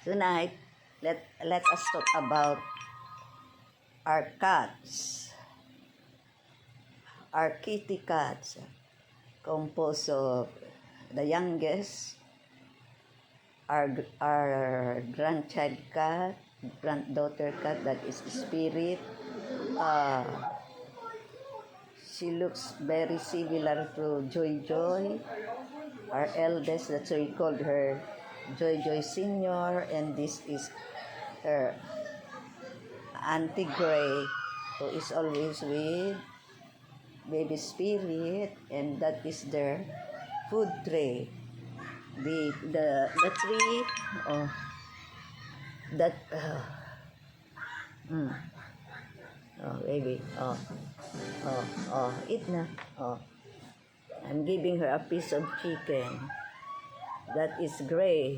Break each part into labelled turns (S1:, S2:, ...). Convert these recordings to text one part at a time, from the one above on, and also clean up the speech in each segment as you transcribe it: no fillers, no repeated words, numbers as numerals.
S1: Tonight, let us talk about our cats, our kitty cats, composed of the youngest, our grandchild cat, granddaughter cat, that is Spirit. Uh, she looks very similar to Joy Joy, our eldest. That's why we called her Joy Joy Senior, and this is her Auntie Gray, who is always with Baby Spirit, and that is their food tray. The tree, oh, that oh baby, eat na, I'm giving her a piece of chicken. That is Gray.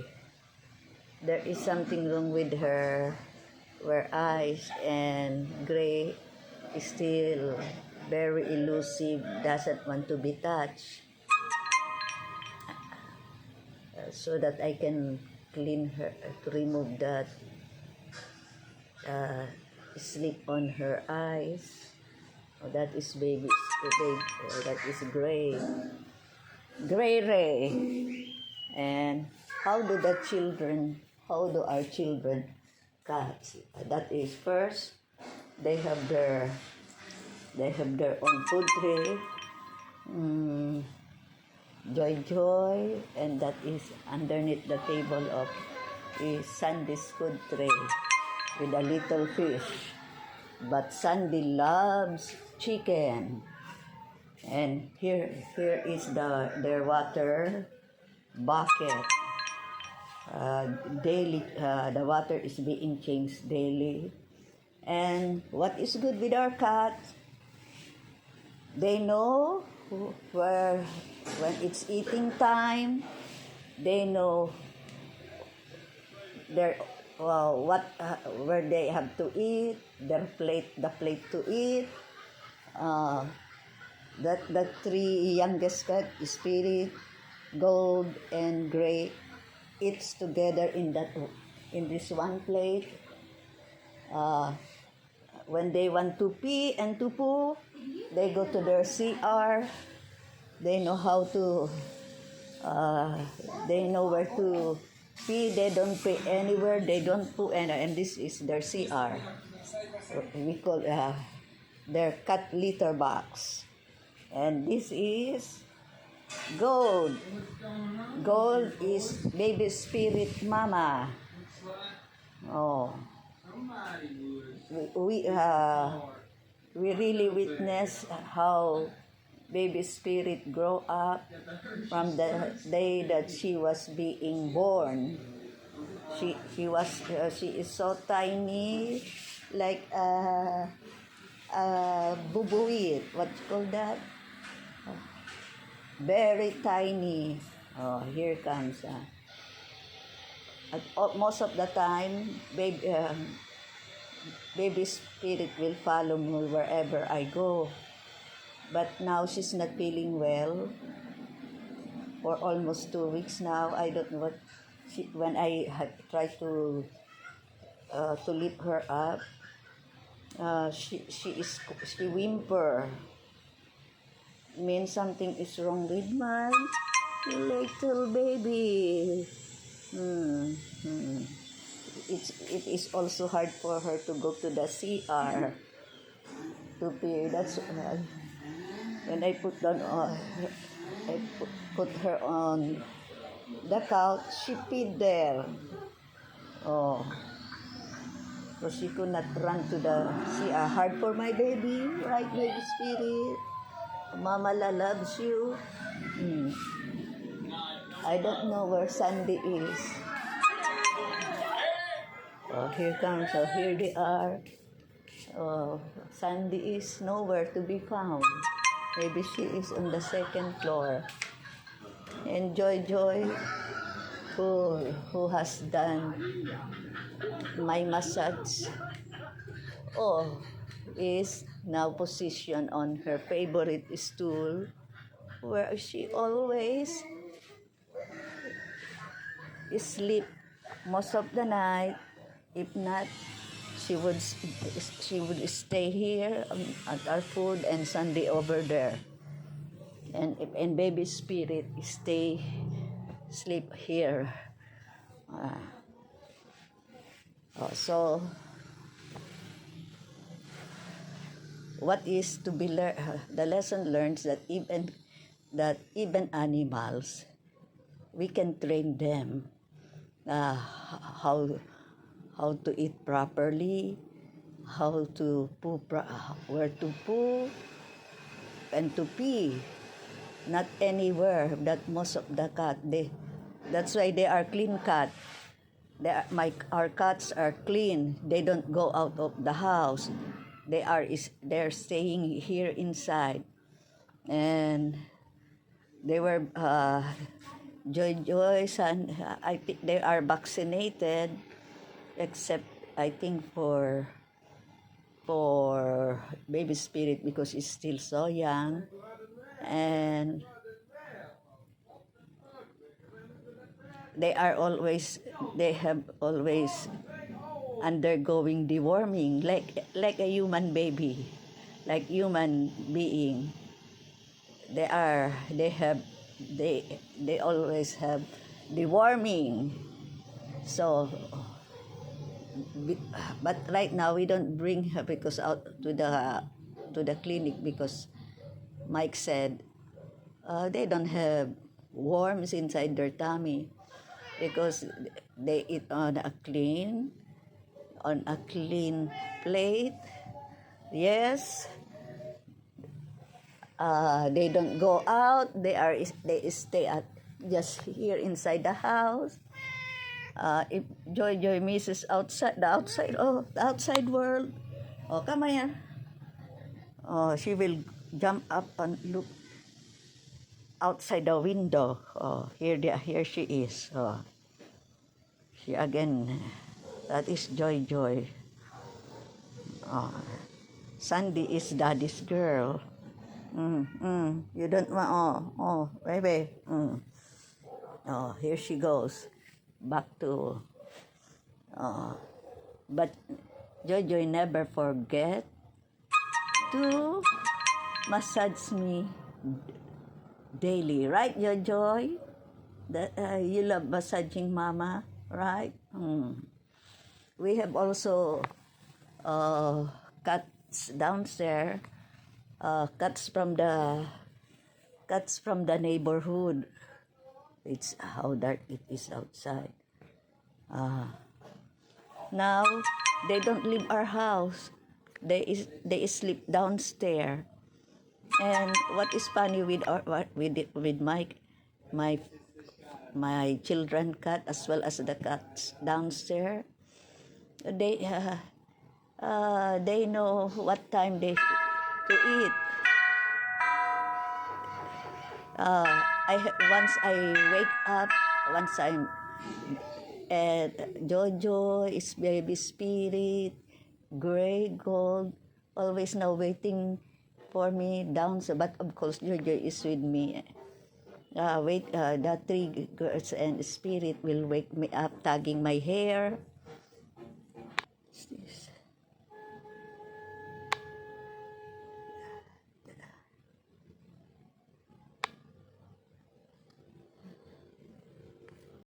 S1: There is something wrong with her eyes, and Gray is still very elusive, doesn't want to be touched. So that I can clean her, to remove that sleep on her eyes. Oh, that is baby. That is Gray. Gray Ray. And how do our children cats? That is, first, they have their own food tray. Joy Joy, and that is underneath the table of is Sandy's food tray with a little fish. But Sandy loves chicken. And here is their water bucket. Daily, the water is being changed daily. And what is good with our cats? They know when it's eating time. They know where they have to eat, the plate to eat. The three youngest cat, Spirit, Gold, and Gray, eats together in this one plate. When they want to pee and to poo, they go to their CR. They know how to. They know where to pee. They don't pee anywhere. They don't poo and this is their CR. We call their cat litter box. And this is Gold. Gold is Baby Spirit Mama. Oh, we really witness how Baby Spirit grow up from the day that she was being born. She is so tiny, like a bubuit. What you call that? Very tiny. Oh, here comes. Most of the time, Baby Spirit will follow me wherever I go. But now she's not feeling well for almost 2 weeks now. I don't know what when I try to lift her up, she whimper. Means something is wrong with my little baby. It is also hard for her to go to the CR to pee. That's when I put her on the couch, she peed there. Oh, so she could not run to the CR. Hard for my baby, right, Baby Spirit? Mama loves you. I don't know where Sandy is. Oh, here comes. So here they are. Oh, Sandy is nowhere to be found. Maybe she is on the second floor. And Joy Joy, who has done my massage, is now positioned on her favorite stool, where she always sleep most of the night. If not, she would stay here at our food and Sunday over there. And baby spirit stay sleep here. So what is to be learned? The lesson learns that even animals, we can train them uh, how how to eat properly, how to poo, where to poo, and to pee. Not anywhere. That most of the cat that's why they are clean cat. Our cats are clean. They don't go out of the house. They're staying here inside, and they were Joy son. I think they are vaccinated, except I think for baby spirit because it's still so young, and they have always undergoing deworming like a human baby, like human being. They always have deworming. So but right now we don't bring her because out to the clinic because Mike said they don't have worms inside their tummy because they eat on a clean plate. Yes, they don't go out. They stay at just here inside the house. If Joy misses the outside world, oh come here. Oh, she will jump up and look outside the window. Oh, here she is. Oh, she again. That is Joy. Oh, Sandy is daddy's girl. You don't want. Oh, baby. Oh, here she goes. Back to. But Joy never forget to massage me daily, right, Joy? That you love massaging Mama, right? We have also cats downstairs, cats from the neighborhood. It's how dark it is outside. Now they don't leave our house. They sleep downstairs. And what is funny with my children cat as well as the cats downstairs, they know what time they to eat. Once I wake up, once I'm at Jojo is baby spirit, gray gold, always now waiting for me downstairs. But of course, Jojo is with me. The three girls and spirit will wake me up, tugging my hair.